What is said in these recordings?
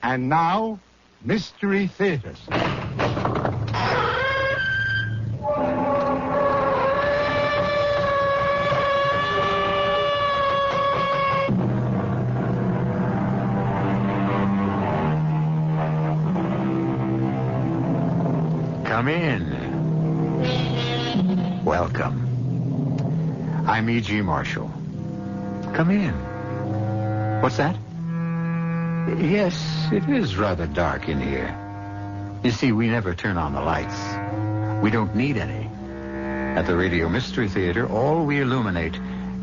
And now, Mystery Theaters. Come in. Welcome. I'm E.G. Marshall. Come in. What's that? Yes, it is rather dark in here. You see, we never turn on the lights. We don't need any. At the Radio Mystery Theater, all we illuminate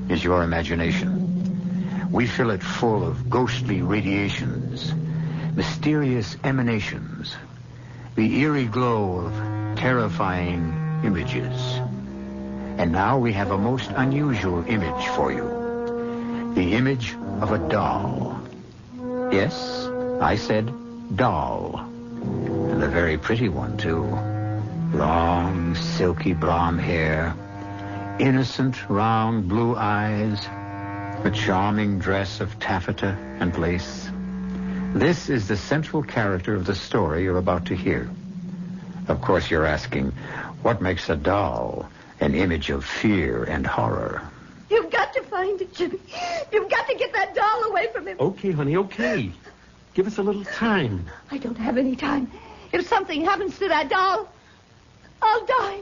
is your imagination. We fill it full of ghostly radiations, mysterious emanations, the eerie glow of terrifying images. And now we have a most unusual image for you. The image of a doll. Yes, I said doll. And a very pretty one, too. Long, silky blonde hair, innocent, round blue eyes, a charming dress of taffeta and lace. This is the central character of the story you're about to hear. Of course, you're asking, what makes a doll an image of fear and horror? You've got to find it, Jimmy. You've got to get that doll away from him. Okay, honey, okay. Give us a little time. I don't have any time. If something happens to that doll, I'll die.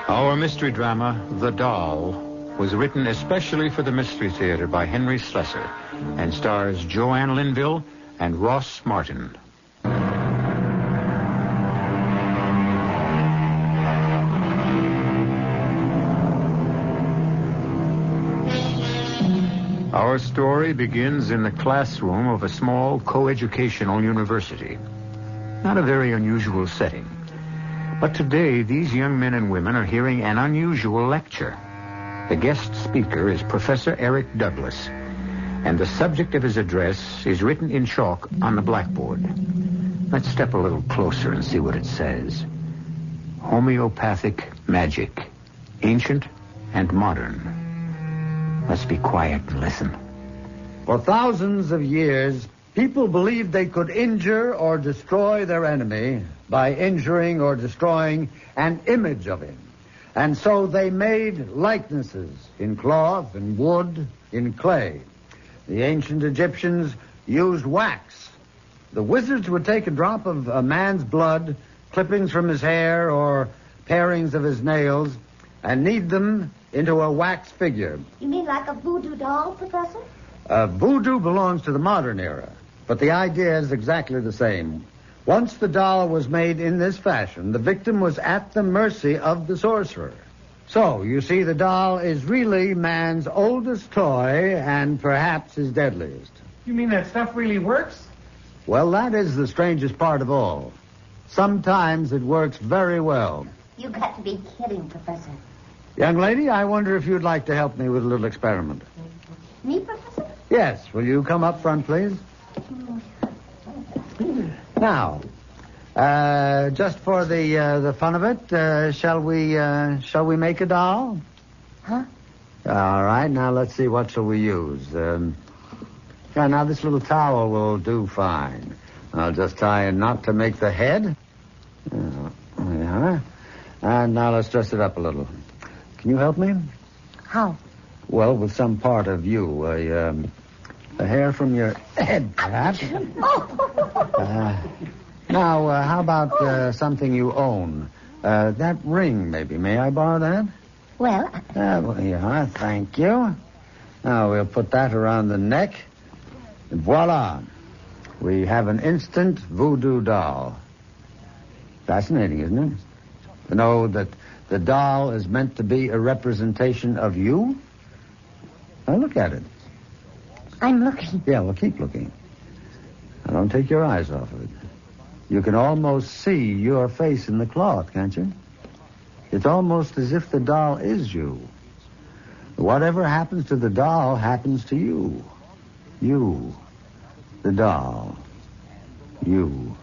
Our mystery drama, The Doll, was written especially for the Mystery Theater by Henry Slessor and stars Joanne Linville and Ross Martin. Our story begins in the classroom of a small coeducational university. Not a very unusual setting. But today, these young men and women are hearing an unusual lecture. The guest speaker is Professor Eric Douglas, and the subject of his address is written in chalk on the blackboard. Let's step a little closer and see what it says. Homeopathic magic, ancient and modern. Let's be quiet and listen. For thousands of years, people believed they could injure or destroy their enemy by injuring or destroying an image of him. And so they made likenesses in cloth, in wood, in clay. The ancient Egyptians used wax. The wizards would take a drop of a man's blood, clippings from his hair, or parings of his nails, and knead them into a wax figure. You mean like a voodoo doll, Professor? Voodoo belongs to the modern era, but the idea is exactly the same. Once the doll was made in this fashion, the victim was at the mercy of the sorcerer. So, you see, the doll is really man's oldest toy and perhaps his deadliest. You mean that stuff really works? Well, that is the strangest part of all. Sometimes it works very well. You got to be kidding, Professor. Young lady, I wonder if you'd like to help me with a little experiment. Me, Professor? Yes. Will you come up front, please? Now, just for the fun of it, shall we make a doll? Huh? All right. Now let's see. What shall we use? Now this little towel will do fine. I'll just tie a knot to make the head. Yeah. And now let's dress it up a little. Can you help me? How? Well, with some part of you. A hair from your head, perhaps. Now, how about something you own? That ring, maybe. May I borrow that? Well, yeah, thank you. Now, we'll put that around the neck. And voila. We have an instant voodoo doll. Fascinating, isn't it? To know that the doll is meant to be a representation of you? Now, look at it. I'm looking. Yeah, well, keep looking. Now, don't take your eyes off of it. You can almost see your face in the cloth, can't you? It's almost as if the doll is you. Whatever happens to the doll happens to you. You, the doll. You,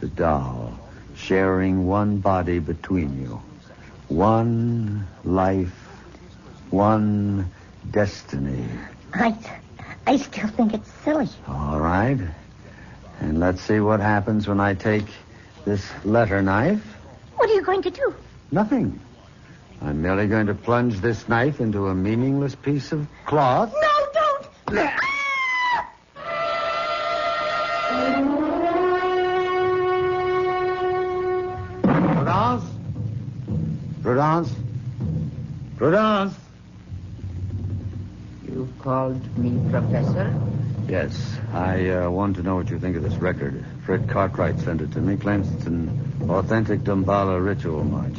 the doll, sharing one body between you. One life, one destiny. I still think it's silly. All right. And let's see what happens when I take this letter knife. What are you going to do? Nothing. I'm merely going to plunge this knife into a meaningless piece of cloth. No, don't! Prudence? Prudence? You called me Professor? Yes, I want to know what you think of this record. Fred Cartwright sent it to me. Claims it's an authentic Damballa ritual march.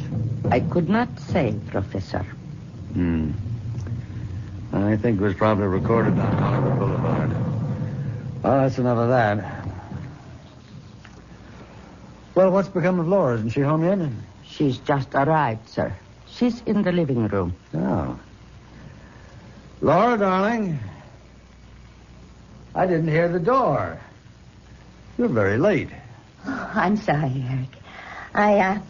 I could not say, Professor. I think it was probably recorded on Hollywood Boulevard. Well, that's enough of that. Well, what's become of Laura? Isn't she home yet? She's just arrived, sir. She's in the living room. Oh. Laura, darling. I didn't hear the door. You're very late. Oh, I'm sorry, Eric.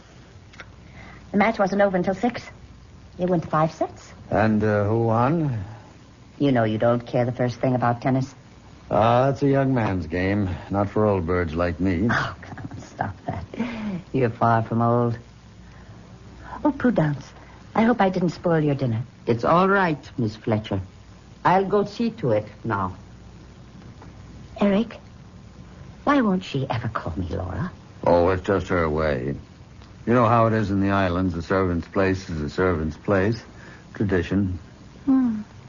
The match wasn't over until 6. It went to 5 sets. And who won? You know you don't care the first thing about tennis. It's a young man's game. Not for old birds like me. Oh, come on, stop that. You're far from old. Oh, Prudence, I hope I didn't spoil your dinner. It's all right, Miss Fletcher. I'll go see to it now. Eric, why won't she ever call me Laura? Oh, it's just her way. You know how it is in the islands. The servant's place is a servant's place. Tradition.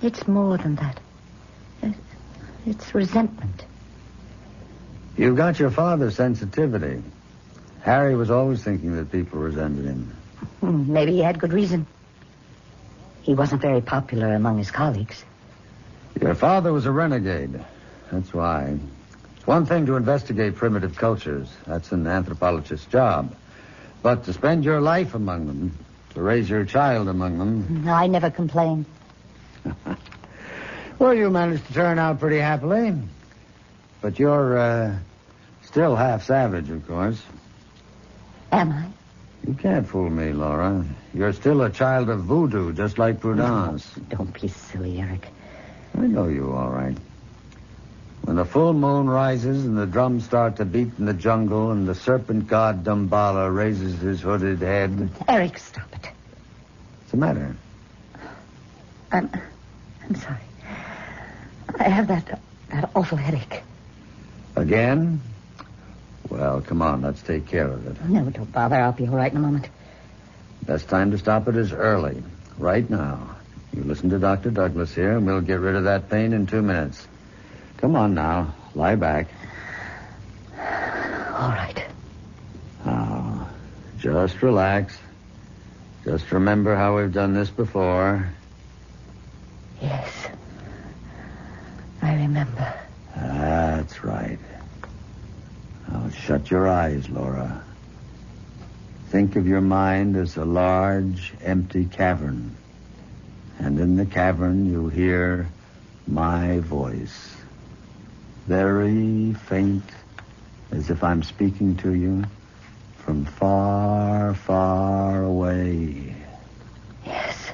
It's more than that. It's resentment. You've got your father's sensitivity. Harry was always thinking that people resented him. Maybe he had good reason. He wasn't very popular among his colleagues. Your father was a renegade. That's why. It's one thing to investigate primitive cultures. That's an anthropologist's job. But to spend your life among them, to raise your child among them... I never complained. Well, you managed to turn out pretty happily. But you're still half savage, of course. Am I? You can't fool me, Laura. You're still a child of voodoo, just like Prudence. Don't be silly, Eric. I know you, all right. When the full moon rises and the drums start to beat in the jungle and the serpent god Damballa raises his hooded head... Eric, stop it. What's the matter? I'm sorry. I have that awful headache. Again? Well, come on, let's take care of it. No, don't bother. I'll be all right in a moment. Best time to stop it is early. Right now. You listen to Dr. Douglas here, and we'll get rid of that pain in 2 minutes. Come on now. Lie back. All right. Now, just relax. Just remember how we've done this before. Yes. I remember. That's right. Now, shut your eyes, Laura. Think of your mind as a large, empty cavern. And in the cavern, you hear my voice. Very faint, as if I'm speaking to you from far, far away. Yes.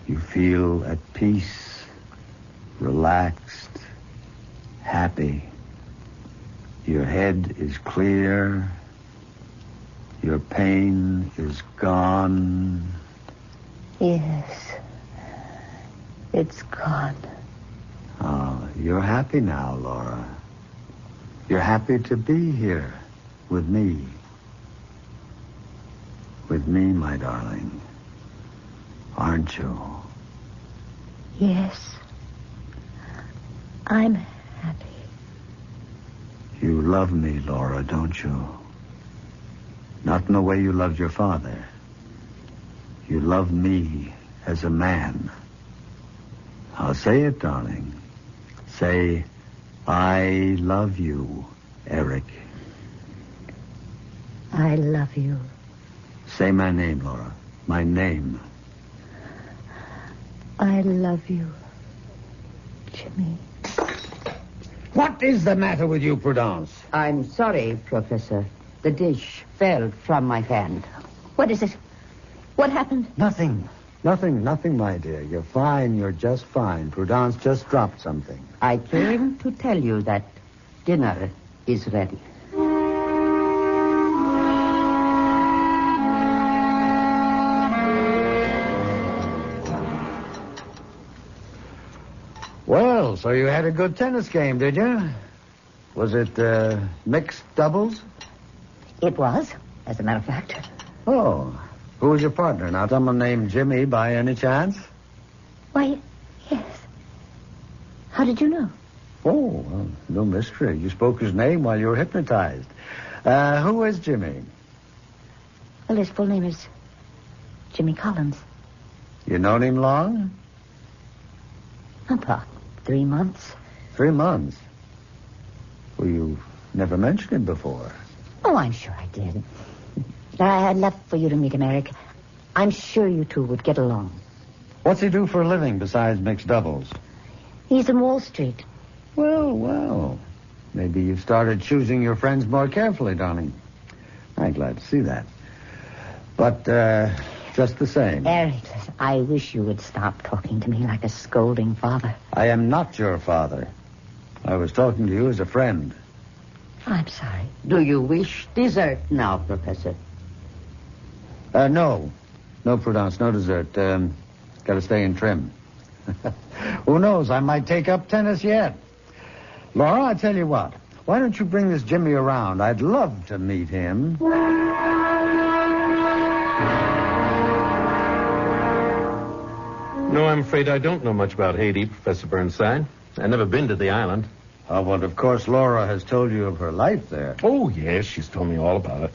You feel at peace, relaxed, happy. Your head is clear. Your pain is gone. Yes. It's gone. Oh, you're happy now, Laura. You're happy to be here with me. With me, my darling. Aren't you? Yes. I'm happy. You love me, Laura, don't you? Not in the way you loved your father. You love me as a man. I'll say it, darling. Say, I love you, Eric. I love you. Say my name, Laura. My name. I love you, Jimmy. What is the matter with you, Prudence? I'm sorry, Professor. The dish fell from my hand. What is it? What happened? Nothing. Nothing, my dear. You're fine. You're just fine. Prudence just dropped something. I came to tell you that dinner is ready. Well, so you had a good tennis game, did you? Was it mixed doubles? It was, as a matter of fact. Oh. Who was your partner? Not someone named Jimmy by any chance? Why, yes. How did you know? Oh, well, no mystery. You spoke his name while you were hypnotized. Who is Jimmy? Well, his full name is Jimmy Collins. You known him long? About 3 months. 3 months? Well, you've never mentioned him before. Oh, I'm sure I did. I'd love for you to meet him, Eric. I'm sure you two would get along. What's he do for a living besides mixed doubles? He's in Wall Street. Well. Maybe you've started choosing your friends more carefully, darling. I'm glad to see that. But, just the same. Eric, I wish you would stop talking to me like a scolding father. I am not your father. I was talking to you as a friend. I'm sorry. Do you wish dessert now, Professor? No. No, Prudence, no dessert. Gotta stay in trim. Who knows? I might take up tennis yet. Laura, I tell you what. Why don't you bring this Jimmy around? I'd love to meet him. No, I'm afraid I don't know much about Haiti, Professor Burnside. I've never been to the island. Oh, well, of course, Laura has told you of her life there. Oh, yes, she's told me all about it.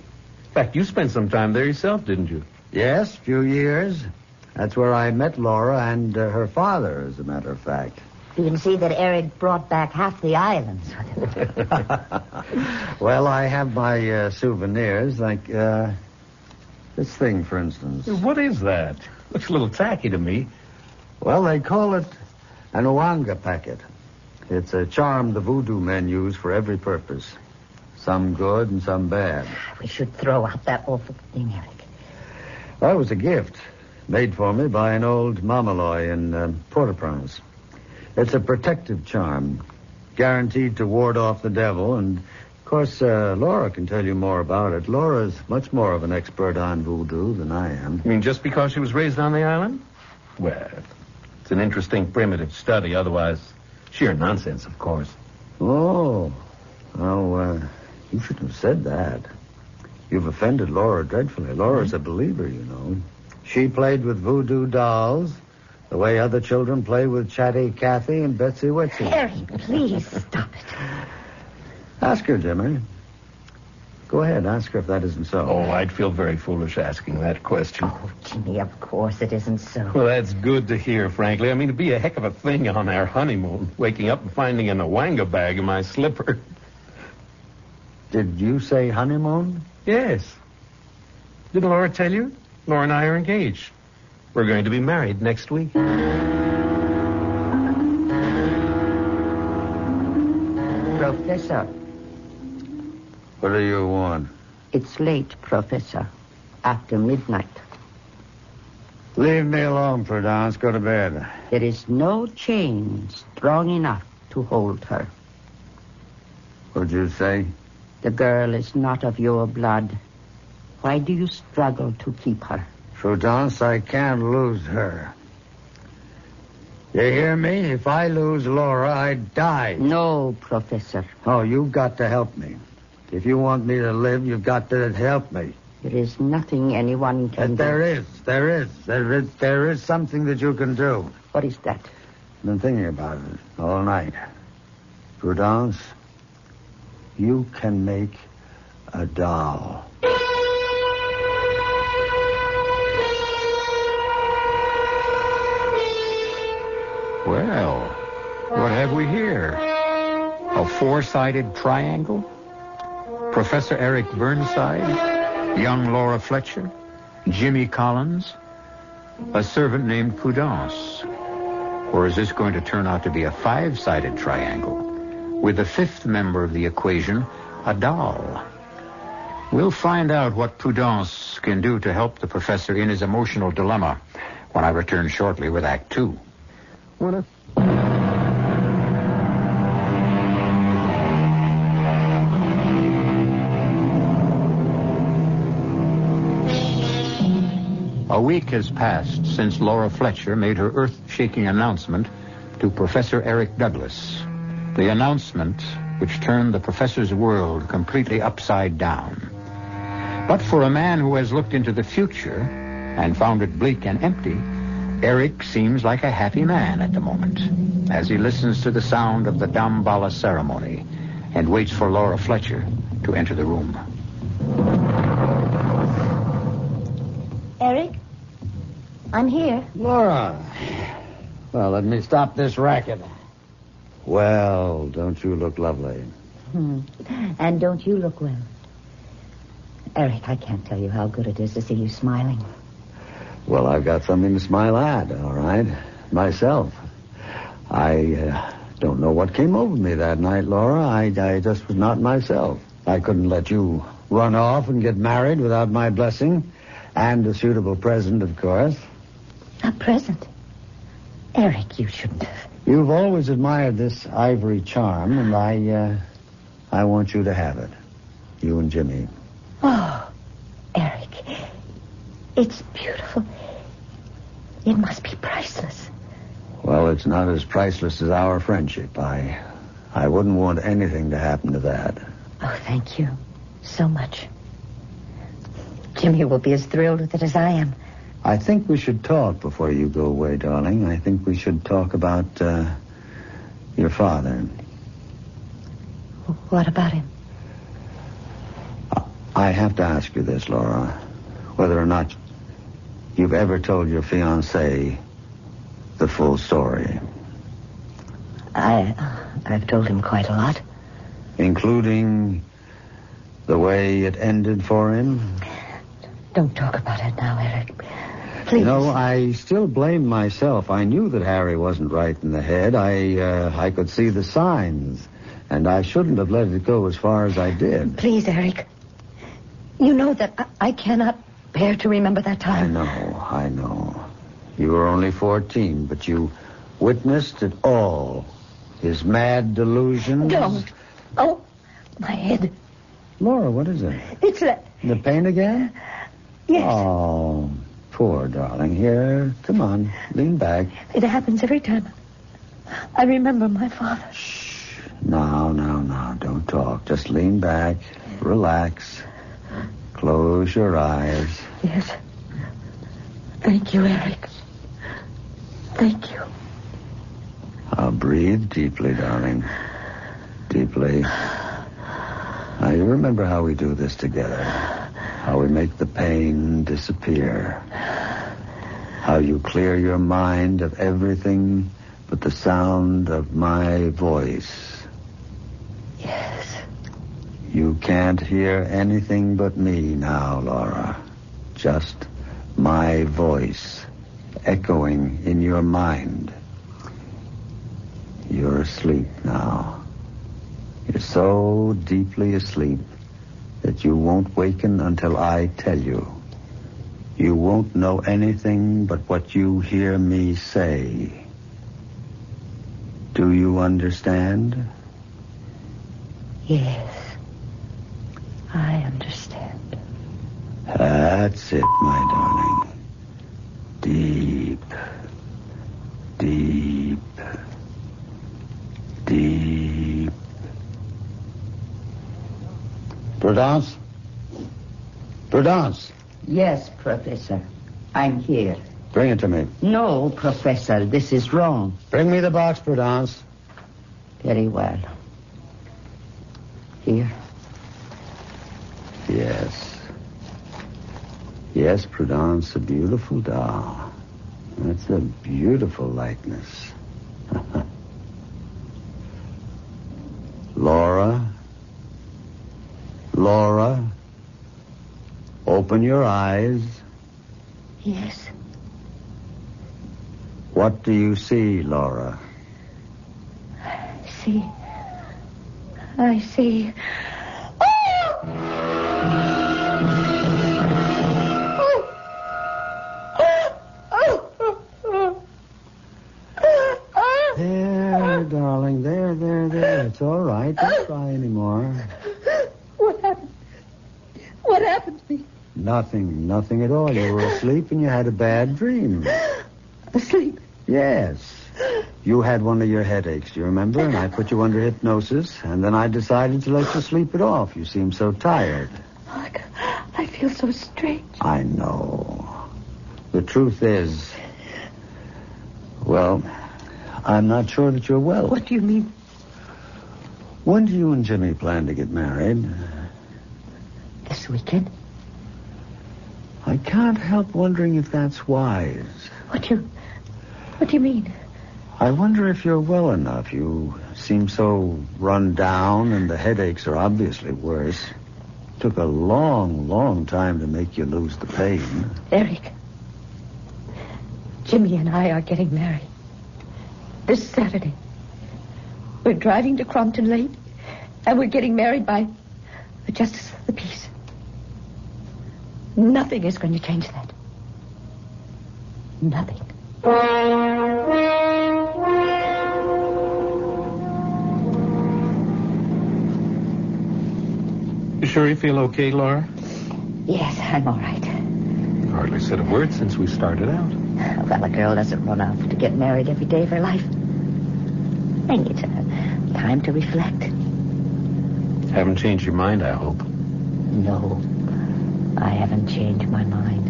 In fact, you spent some time there yourself, didn't you? Yes, a few years. That's where I met Laura and her father, as a matter of fact. You can see that Eric brought back half the islands with him. Well, I have my souvenirs, like this thing, for instance. What is that? Looks a little tacky to me. Well, they call it an Ouanga packet. It's a charm the voodoo men use for every purpose. Some good and some bad. We should throw out that awful thing, Eric. Well, it was a gift made for me by an old Mamaloy in Port-au-Prince. It's a protective charm, guaranteed to ward off the devil, and, of course, Laura can tell you more about it. Laura's much more of an expert on voodoo than I am. You mean just because she was raised on the island? Well, it's an interesting primitive study, otherwise sheer nonsense, of course. Oh, well, you shouldn't have said that. You've offended Laura dreadfully. Laura's a believer, you know. She played with voodoo dolls the way other children play with Chatty Cathy and Betsy Witsy. Eric, please stop it. Ask her, Jimmy. Go ahead, ask her if that isn't so. Oh, I'd feel very foolish asking that question. Oh, Jimmy, of course it isn't so. Well, that's good to hear, frankly. I mean, it'd be a heck of a thing on our honeymoon, waking up and finding an Ouanga bag in my slipper. Did you say honeymoon? Yes. Didn't Laura tell you? Laura and I are engaged. We're going to be married next week. Professor, What do you want? it's late, Professor. After midnight. Leave me alone, Prudence. Go to bed. There is no chain strong enough to hold her. What'd you say? The girl is not of your blood. Why do you struggle to keep her? Prudence, I can't lose her. You hear me? If I lose Laura, I die. No, Professor. Oh, you've got to help me. If you want me to live, you've got to help me. There is nothing anyone can do. There is something that you can do. What is that? I've been thinking about it all night. Prudence, you can make a doll. Well, what have we here? A four-sided triangle? Professor Eric Burnside, young Laura Fletcher, Jimmy Collins, a servant named Prudence. Or is this going to turn out to be a five-sided triangle with the fifth member of the equation, a doll? We'll find out what Prudence can do to help the professor in his emotional dilemma when I return shortly with Act 2. A week has passed since Laura Fletcher made her earth-shaking announcement to Professor Eric Douglas. The announcement which turned the professor's world completely upside down. But for a man who has looked into the future and found it bleak and empty, Eric seems like a happy man at the moment as he listens to the sound of the Damballa ceremony and waits for Laura Fletcher to enter the room. Eric, I'm here. Laura. Well, let me stop this racket. Well, don't you look lovely? And don't you look well? Eric, I can't tell you how good it is to see you smiling. Well, I've got something to smile at, all right? Myself. I don't know what came over me that night, Laura. I just was not myself. I couldn't let you run off and get married without my blessing. And a suitable present, of course. A present? Eric, you shouldn't have. You've always admired this ivory charm, and I want you to have it. You and Jimmy. Oh, Eric, it's beautiful. It must be priceless. Well, it's not as priceless as our friendship. I wouldn't want anything to happen to that. Oh, thank you so much. Jimmy will be as thrilled with it as I am. I think we should talk before you go away, darling. I think we should talk about your father. What about him? I have to ask you this, Laura. Whether or not you've ever told your fiancé the full story. I've told him quite a lot. Including the way it ended for him? Don't talk about it now, Eric. Please. You know, I still blame myself. I knew that Harry wasn't right in the head. I could see the signs. And I shouldn't have let it go as far as I did. Please, Eric. You know that I cannot bear to remember that time. I know. You were only 14, but you witnessed it all. His mad delusions. Don't. Oh, my head. Laura, what is it? It's that. The pain again? Yes. Oh, poor darling. Here, come on. Lean back. It happens every time I remember my father. Shh. No. Don't talk. Just lean back. Relax. Close your eyes. Yes. Thank you, Eric. Thank you. Now breathe deeply, darling. Deeply. Now, you remember how we do this together. How we make the pain disappear. How you clear your mind of everything but the sound of my voice. Yes. You can't hear anything but me now, Laura. Just my voice echoing in your mind. You're asleep now. You're so deeply asleep that you won't waken until I tell you. You won't know anything but what you hear me say. Do you understand? Yes. I understand. That's it, my darling. Deep. Deep. Deep. Prudence? Prudence? Yes, Professor. I'm here. Bring it to me. No, Professor, this is wrong. Bring me the box, Prudence. Very well. Here. Yes. Yes, Prudence, a beautiful doll. That's a beautiful likeness. Laura? Laura? Open your eyes. Yes. What do you see, Laura? I see. Oh! it's all right. Don't cry anymore. What happened? What happened to me? Nothing at all. You were asleep and you had a bad dream. Asleep? Yes. You had one of your headaches, do you remember? And I put you under hypnosis, and then I decided to let you sleep it off. You seem so tired. Oh, I feel so strange. I know. The truth is, well, I'm not sure that you're well. What do you mean? When do you and Jimmy plan to get married? This weekend? I can't help wondering if that's wise. What do you mean? I wonder if you're well enough. You seem so run down, and the headaches are obviously worse. Took a long time to make you lose the pain. Eric, Jimmy and I are getting married. This Saturday. We're driving to Crompton late, and we're getting married by the Justice of the Peace. Nothing is going to change that. Nothing. You sure you feel okay, Laura? Yes, I'm all right. You hardly said a word since we started out. Well, a girl doesn't run off to get married every day of her life. They need time to reflect. Haven't changed your mind, I hope. No, I haven't changed my mind.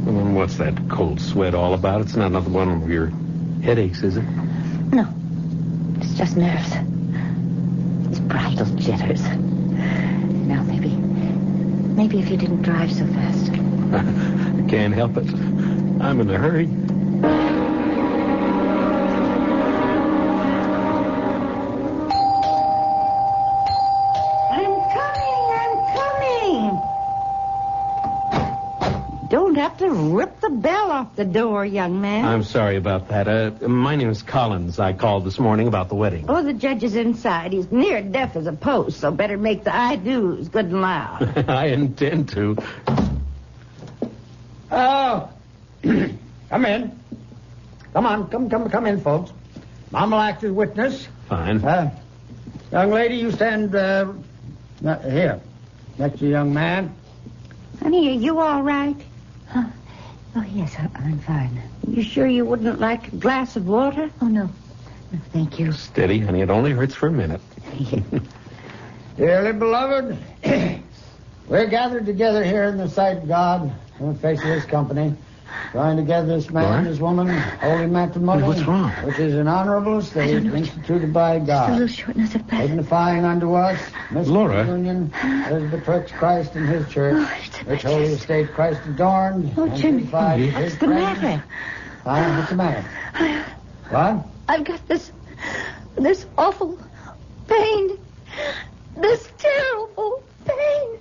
Well, then what's that cold sweat all about? It's not another one of your headaches, is it? No, it's just nerves. It's bridal jitters. Now, maybe if you didn't drive so fast. I can't help it. I'm in a hurry. Don't have to rip the bell off the door, young man. I'm sorry about that. My name is Collins. I called this morning about the wedding. Oh, the judge is inside. He's near deaf as a post, so better make the I-do's good and loud. I intend to. Oh, come in. Come on, come in, folks. Mom will act as witness. Fine. Young lady, you stand here, next to the young man. Honey, are you all right? Oh, yes, I'm fine. You sure you wouldn't like a glass of water? Oh, no. No, thank you. Steady, honey. It only hurts for a minute. Dearly beloved, we're gathered together here in the sight of God, in the face of His company, join together this man and this woman, holy matrimony. What's wrong? Which is an honorable estate instituted by Just a God, little shortness of breath. signifying unto us, Laura. mystical union, as betwixt Christ and His church, Oh, it's in my which holy chest. estate Christ adorned. Oh, and Jimmy. sanctified with What's His the presence. matter? What's the matter? What? I've got this awful pain. This terrible pain.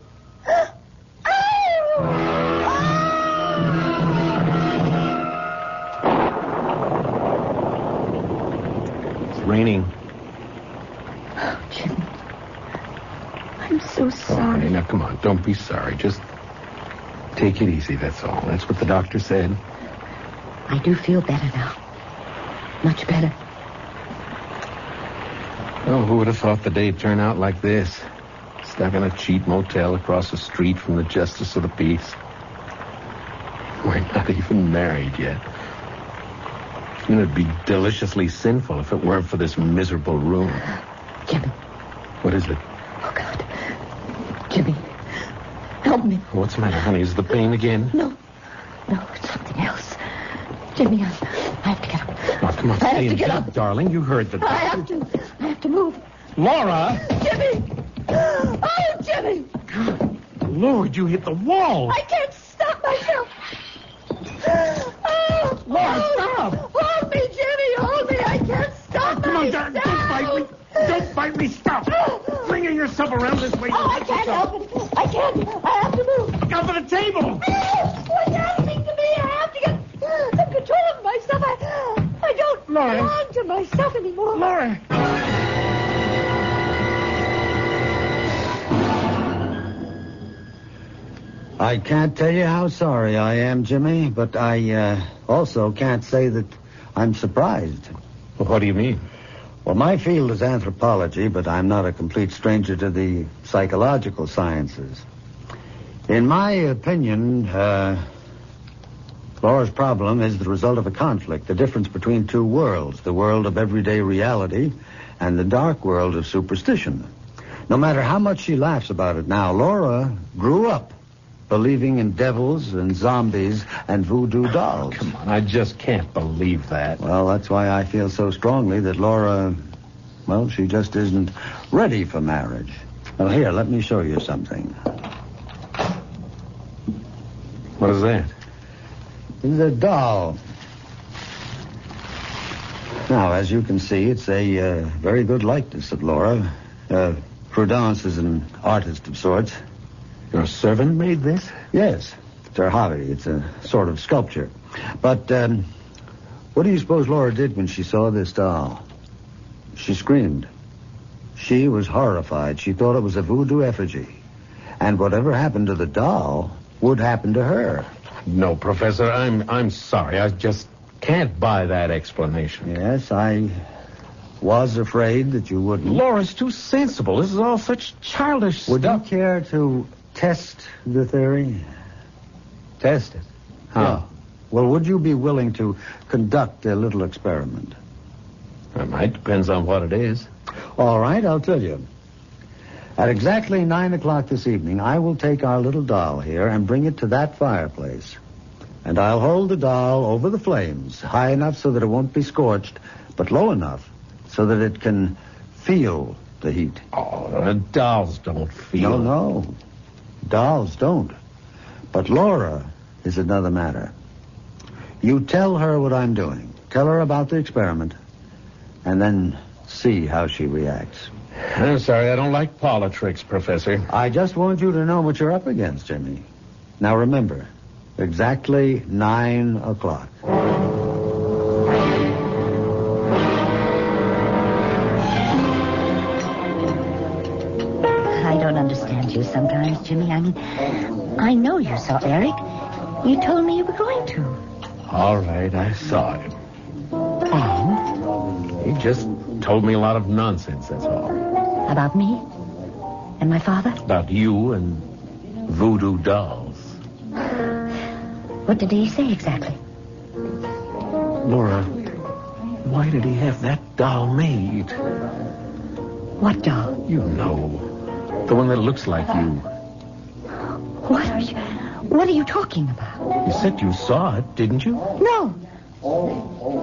It's raining. Oh, Jimmy. I'm so Oh, sorry. honey, now come on. Don't be sorry. Just take it easy, that's all. That's what the doctor said. I do feel better now. Much better. Oh, who would have thought the day'd turn out like this? Stuck in a cheap motel across the street from the Justice of the Peace. We're not even married yet. And it'd be deliciously sinful if it weren't for this miserable room. Jimmy. What is it? Oh, God. Jimmy. Help me. What's the matter, honey? Is the pain again? No, it's something else. Jimmy, I have to get up. Oh, come on, I have stay to in get bed, up. darling. You heard the I doctor. have to move. Laura! Jimmy! Oh, Jimmy! Lord, you hit the wall! I can't stop myself. Oh, Laura, stop! Hold me, Jimmy! Hold me! I can't stop Come on, myself! don't bite me! Don't bite me! Stop! Flinging yourself around this way. Oh, I can't help it. I can't. I have to move. Look out for the table! What's happening to me? I have to get some control of myself. I don't Laura. belong to myself anymore. Laura! I can't tell you how sorry I am, Jimmy, but I also can't say that I'm surprised. Well, what do you mean? Well, my field is anthropology, but I'm not a complete stranger to the psychological sciences. In my opinion, Laura's problem is the result of a conflict, the difference between two worlds, the world of everyday reality and the dark world of superstition. No matter how much she laughs about it now, Laura grew up believing in devils and zombies and voodoo dolls. Come on, I just can't believe that. Well, that's why I feel so strongly that Laura, well, she just isn't ready for marriage. Well, here, let me show you something. What is that? It's a doll. Now, as you can see, it's a very good likeness of Laura. Prudence is an artist of sorts. Your servant made this? Yes, it's her hobby. It's a sort of sculpture. But what do you suppose Laura did when she saw this doll? She screamed. She was horrified. She thought it was a voodoo effigy. And whatever happened to the doll would happen to her. No, Professor, I'm sorry. I just can't buy that explanation. Yes, I was afraid that you wouldn't. Laura's too sensible. This is all such childish Would stuff. you care to test the theory? Test it? How? Yeah. Well, would you be willing to conduct a little experiment? It might. Depends on what it is. All right, I'll tell you. At exactly 9 o'clock this evening, I will take our little doll here and bring it to that fireplace. And I'll hold the doll over the flames, high enough so that it won't be scorched, but low enough so that it can feel the heat. Oh, dolls don't feel. No. Dolls don't. But Laura is another matter. You tell her what I'm doing. Tell her about the experiment. And then see how she reacts. I'm sorry, I don't like politics, Professor. I just want you to know what you're up against, Jimmy. Now remember, exactly 9 o'clock. I don't understand you sometimes, Jimmy. I mean, I know you saw Eric. You told me you were going to. All right, I saw him. And? He just told me a lot of nonsense, that's all. About me? And my father? About you and voodoo dolls. What did he say exactly? Laura, why did he have that doll made? What doll? You know. The one that looks like you. What are you talking about? You said you saw it, didn't you? No.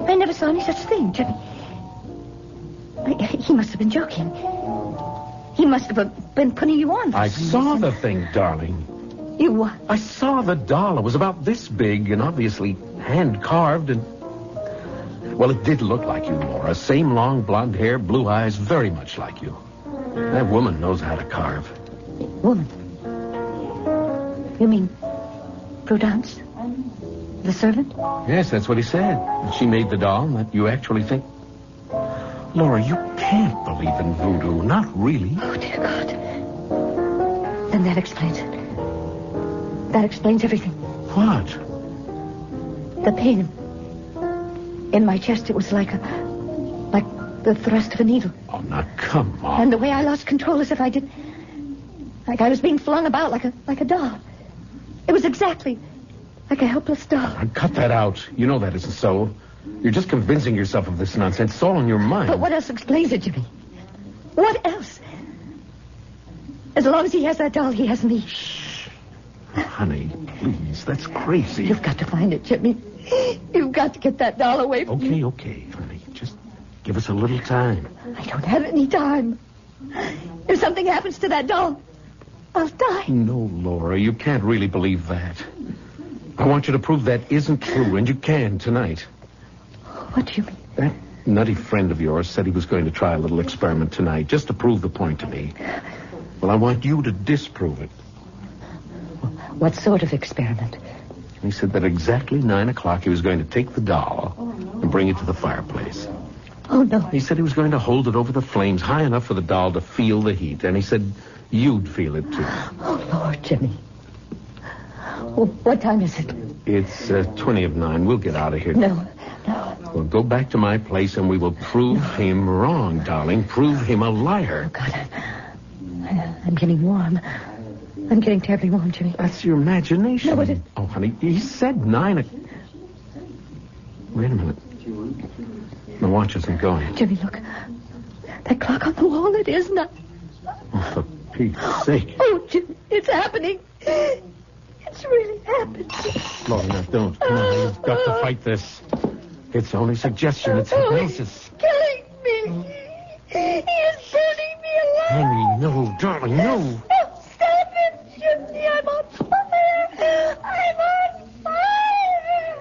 I never saw any such thing, Jimmy. He must have been joking. He must have been putting you on. I saw the thing, darling. You what? I saw the doll. It was about this big and obviously hand-carved and... Well, it did look like you, Laura. Same long blonde hair, blue eyes, very much like you. That woman knows how to carve. Woman? You mean Prudence? The servant? Yes, that's what he said. She made the doll, and that you actually think... Laura, you can't believe in voodoo. Not really. Oh, dear God. Then that explains it. That explains everything. What? The pain in my chest, it was like the thrust of a needle. Oh, now, come on. And the way I lost control as if I did... Like I was being flung about like a doll. It was exactly like a helpless doll. Now, cut that out. You know that isn't so. You're just convincing yourself of this nonsense. It's all in your mind. But what else explains it, Jimmy? What else? As long as he has that doll, he has me. Shh. Honey, please. That's crazy. You've got to find it, Jimmy. You've got to get that doll away from me. Okay, honey. Just give us a little time. I don't have any time. If something happens to that doll, I'll die. No, Laura, you can't really believe that. I want you to prove that isn't true, and you can tonight. What do you mean? That nutty friend of yours said he was going to try a little experiment tonight, just to prove the point to me. Well, I want you to disprove it. What sort of experiment? He said that exactly 9 o'clock he was going to take the doll and bring it to the fireplace. Oh, no. He said he was going to hold it over the flames high enough for the doll to feel the heat, and he said you'd feel it, too. Oh, Lord, Jimmy. Well, what time is it? It's 20 of 9. We'll get out of here. No. We'll go back to my place and we will prove him wrong, darling. Prove him a liar. Oh, God, I'm getting warm. I'm getting terribly warm, Jimmy. That's your imagination. No, but it... Oh, honey, he said 9 o'clock. Wait a minute. The watch isn't going. Jimmy, look. That clock on the wall, it is not. Oh, for Pete's sake. Oh, Jimmy, it's happening. It's really happening. Lorna, don't. Come on, you've got to fight this. It's only suggestion. It's hypnosis. He's killing me. He is burning me alive. Honey, no, darling, no. Oh, stop it, Jimmy. I'm on fire. I'm on fire.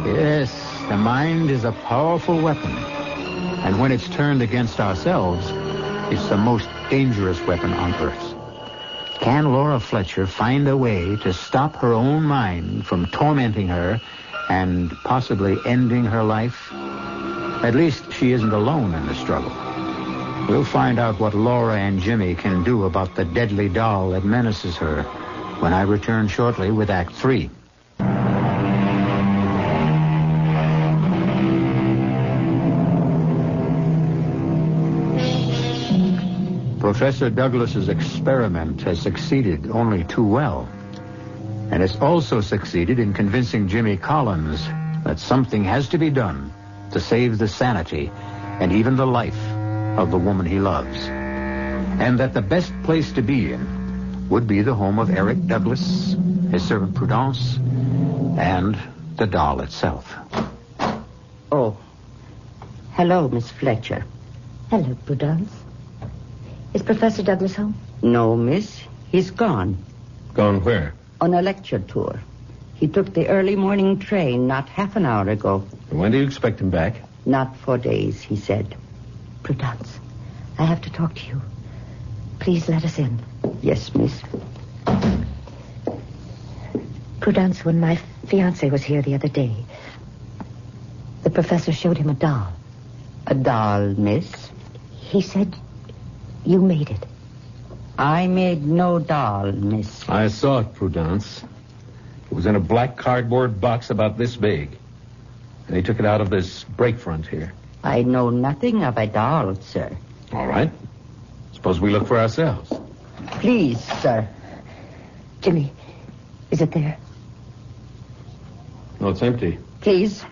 Yes, the mind is a powerful weapon. And when it's turned against ourselves, it's the most dangerous weapon on earth. Can Laura Fletcher find a way to stop her own mind from tormenting her and possibly ending her life? At least she isn't alone in the struggle. We'll find out what Laura and Jimmy can do about the deadly doll that menaces her when I return shortly with Act 3. Professor Douglas's experiment has succeeded only too well. And it's also succeeded in convincing Jimmy Collins that something has to be done to save the sanity and even the life of the woman he loves. And that the best place to be in would be the home of Eric Douglas, his servant Prudence, and the doll itself. Oh. Hello, Miss Fletcher. Hello, Prudence. Is Professor Douglas home? No, miss. He's gone. Gone where? On a lecture tour. He took the early morning train not half an hour ago. When do you expect him back? Not for days, he said. Prudence, I have to talk to you. Please let us in. Yes, miss. Prudence, when my fiancé was here the other day, the professor showed him a doll. A doll, miss? He said you made it. I made no doll, miss. I saw it, Prudence. It was in a black cardboard box about this big. And he took it out of this break front here. I know nothing of a doll, sir. All right. Suppose we look for ourselves. Please, sir. Jimmy, is it there? No, it's empty. Please.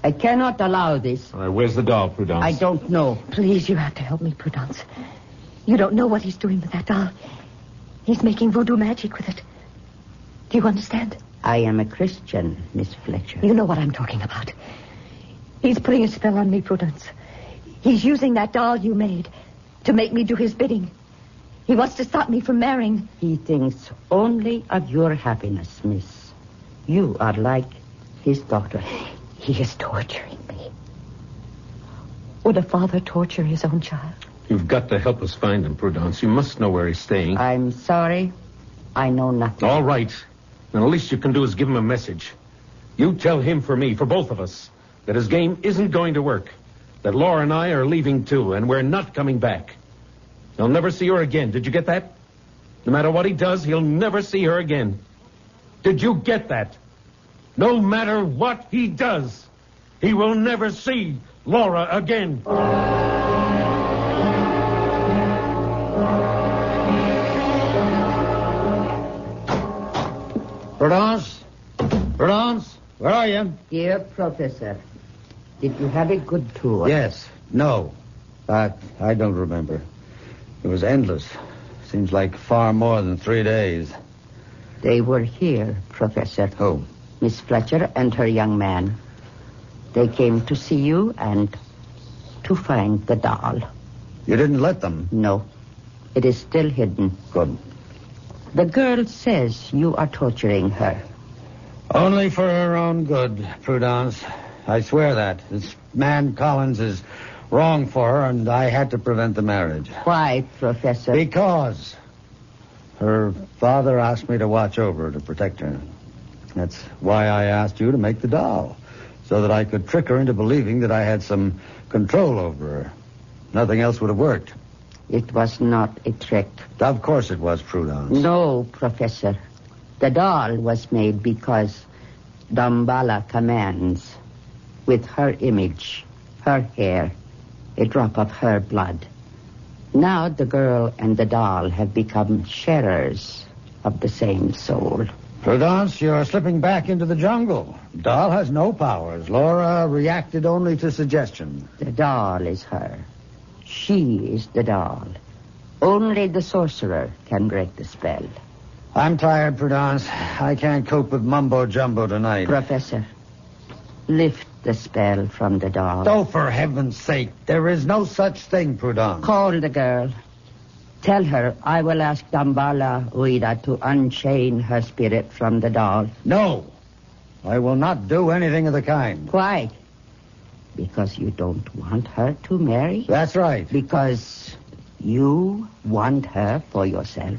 I cannot allow this. All right, where's the doll, Prudence? I don't know. Please, you have to help me, Prudence. You don't know what he's doing with that doll. He's making voodoo magic with it. Do you understand? I am a Christian, Miss Fletcher. You know what I'm talking about. He's putting a spell on me, Prudence. He's using that doll you made to make me do his bidding. He wants to stop me from marrying. He thinks only of your happiness, miss. You are like his daughter. He is torturing me. Would a father torture his own child? You've got to help us find him, Prudence. You must know where he's staying. I'm sorry. I know nothing. All right. Then the least you can do is give him a message. You tell him for me, for both of us, that his game isn't going to work. That Laura and I are leaving too, and we're not coming back. He'll never see her again. Did you get that? No matter what he does, he'll never see her again. Did you get that? No matter what he does, he will never see Laura again. Prudence? Prudence? Where are you? Dear Professor, did you have a good tour? Yes. No. I don't remember. It was endless. Seems like far more than 3 days. They were here, Professor. Who? Miss Fletcher and her young man. They came to see you and to find the doll. You didn't let them? No. It is still hidden. Good. The girl says you are torturing her. Only for her own good, Prudence. I swear that. This man Collins is wrong for her, and I had to prevent the marriage. Why, Professor? Because her father asked me to watch over her, to protect her. That's why I asked you to make the doll, so that I could trick her into believing that I had some control over her. Nothing else would have worked. It was not a trick. Of course it was, Prudence. No, Professor. The doll was made because Dambala commands, with her image, her hair, a drop of her blood. Now the girl and the doll have become sharers of the same soul. Prudence, you're slipping back into the jungle. Doll has no powers. Laura reacted only to suggestion. The doll is her. She is the doll. Only the sorcerer can break the spell. I'm tired, Prudence. I can't cope with mumbo-jumbo tonight. Professor, lift the spell from the doll. Oh, for heaven's sake, there is no such thing, Prudence. Call the girl. Tell her I will ask Dambala Uida to unchain her spirit from the doll. No, I will not do anything of the kind. Why? Because you don't want her to marry? That's right. Because you want her for yourself?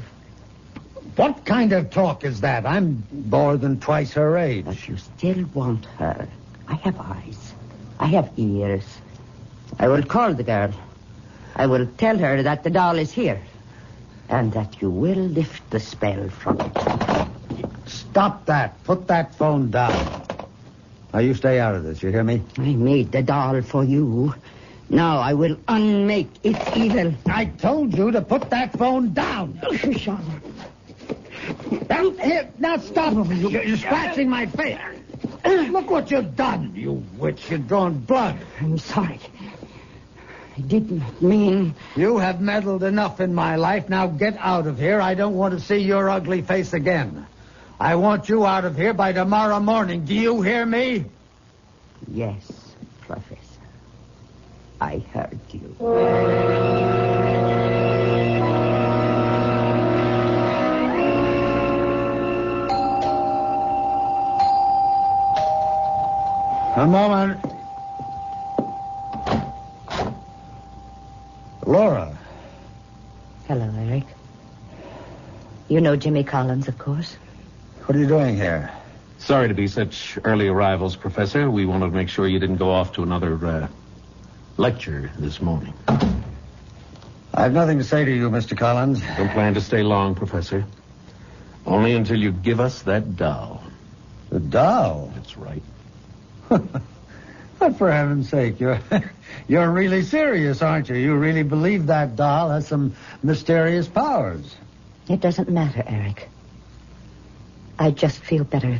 What kind of talk is that? I'm more than twice her age. But you still want her. I have eyes. I have ears. I will call the girl. I will tell her that the doll is here. And that you will lift the spell from it. Stop that. Put that phone down. Now, you stay out of this, you hear me? I made the doll for you. Now I will unmake its evil. I told you to put that phone down. Sean. Now stop. You're scratching my face. Look what you've done, you witch. You've drawn blood. I'm sorry. I did not mean... You have meddled enough in my life. Now get out of here. I don't want to see your ugly face again. I want you out of here by tomorrow morning. Do you hear me? Yes, Professor. I heard you. A moment. Laura. Hello, Eric. You know Jimmy Collins, of course. What are you doing here? Sorry to be such early arrivals, Professor. We wanted to make sure you didn't go off to another lecture this morning. I have nothing to say to you, Mr. Collins. Don't plan to stay long, Professor. Only until you give us that doll. The doll? That's right. But for heaven's sake, you're really serious, aren't you? You really believe that doll has some mysterious powers. It doesn't matter, Eric. I'd just feel better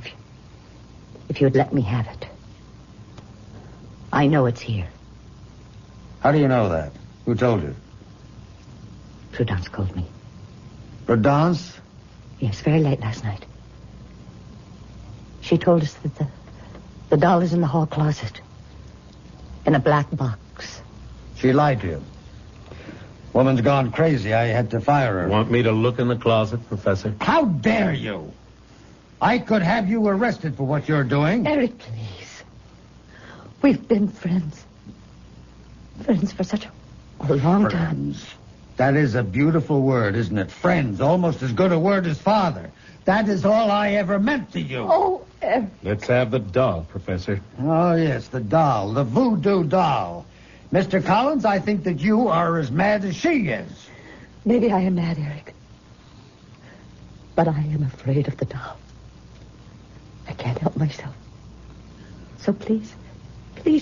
if you'd let me have it. I know it's here. How do you know that? Who told you? Prudence called me. Prudence? Yes, very late last night. She told us that the doll is in the hall closet. In a black box. She lied to you. Woman's gone crazy. I had to fire her. Want me to look in the closet, Professor? How dare you? I could have you arrested for what you're doing. Eric, please. We've been friends. Friends for such a long time. Friends. That is a beautiful word, isn't it? Friends. Almost as good a word as father. That is all I ever meant to you. Oh, Eric. Let's have the doll, Professor. Oh, yes, the doll. The voodoo doll. Mr. Collins, I think that you are as mad as she is. Maybe I am mad, Eric. But I am afraid of the doll. I can't help myself. So please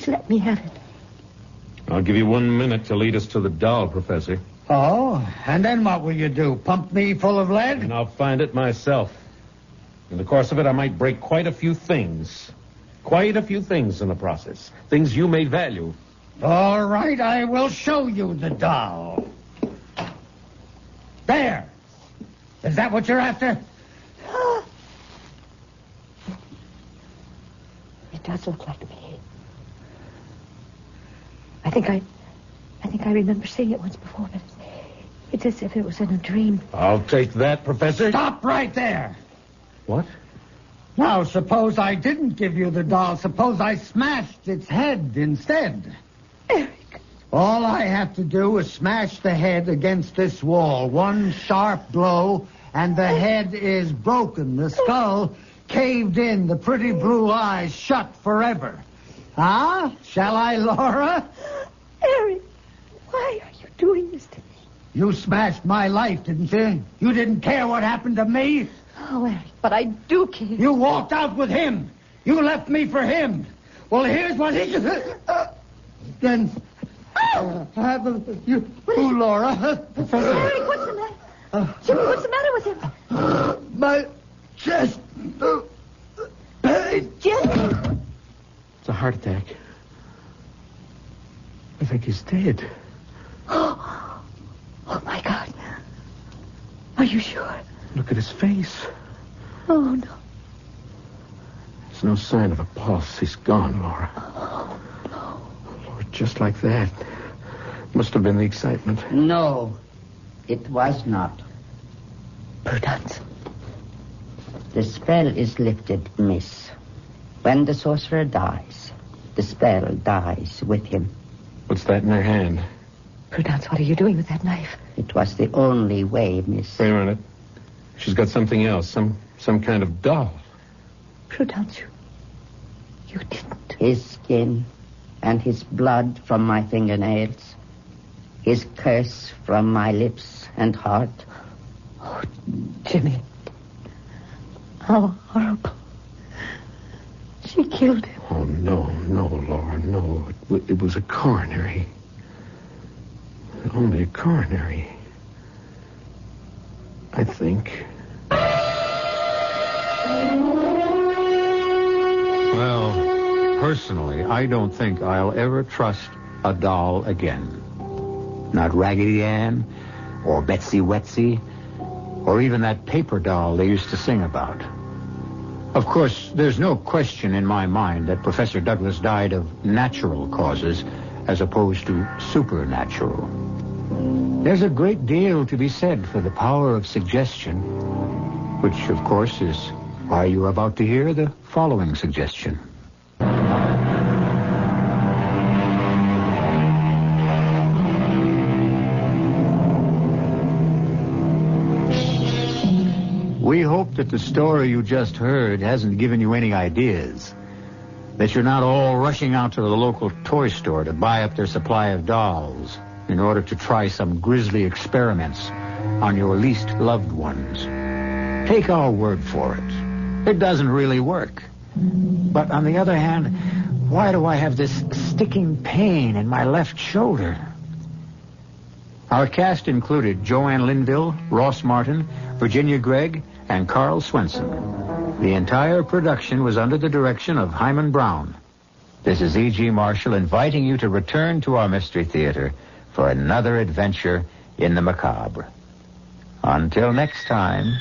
let me have it. I'll give you 1 minute to lead us to the doll, Professor. Oh, and then what will you do? Pump me full of lead? And I'll find it myself. In the course of it, I might break quite a few things. Quite a few things in the process. Things you may value. All right, I will show you the doll. There. Is that what you're after? It does look like me. I think I remember seeing it once before, but it's as if it was in a dream. I'll take that, Professor. Stop right there. What? Now, suppose I didn't give you the doll. Suppose I smashed its head instead. Eric. All I have to do is smash the head against this wall. One sharp blow, and the head is broken. The skull caved in. The pretty blue eyes shut forever. Huh? Shall I, Laura? Eric, why are you doing this to me? You smashed my life, didn't you? You didn't care what happened to me? Oh, Eric, but I do care. You walked out with him. You left me for him. Well, here's what he... Then... you, Laura. Professor. Eric, what's the matter? Jimmy, what's the matter with him? My chest... Jimmy! It's a heart attack. I think he's dead. Oh, my God. Are you sure? Look at his face. Oh, no. There's no sign of a pulse. He's gone, Laura. Oh, no. Lord, just like that. Must have been the excitement. No, it was not. Prudence. The spell is lifted, miss. When the sorcerer dies, the spell dies with him. What's that in her hand? Prudence, what are you doing with that knife? It was the only way, miss. Wait a minute. She's got something else. Some kind of doll. Prudence, you didn't. His skin and his blood from my fingernails. His curse from my lips and heart. Oh, Jimmy. How horrible. She killed him. Oh, no, Laura, no. It was a coronary. Only a coronary. I think. Well, personally, I don't think I'll ever trust a doll again. Not Raggedy Ann, or Betsy Wetsy, or even that paper doll they used to sing about. Of course, there's no question in my mind that Professor Douglas died of natural causes as opposed to supernatural. There's a great deal to be said for the power of suggestion, which, of course, is why you're about to hear the following suggestion. We hope that the story you just heard hasn't given you any ideas, that you're not all rushing out to the local toy store to buy up their supply of dolls in order to try some grisly experiments on your least loved ones. Take our word for it. It doesn't really work. But on the other hand, why do I have this sticking pain in my left shoulder? Our cast included Joanne Linville, Ross Martin, Virginia Gregg, and Carl Swenson. The entire production was under the direction of Hyman Brown. This is E.G. Marshall inviting you to return to our Mystery Theater for another adventure in the macabre. Until next time,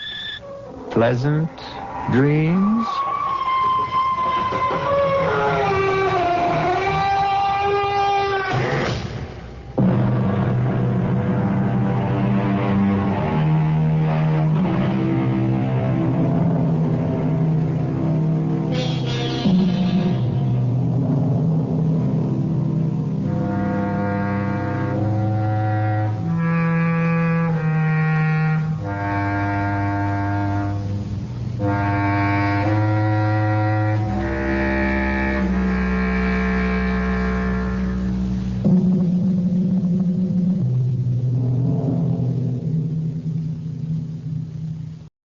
pleasant dreams.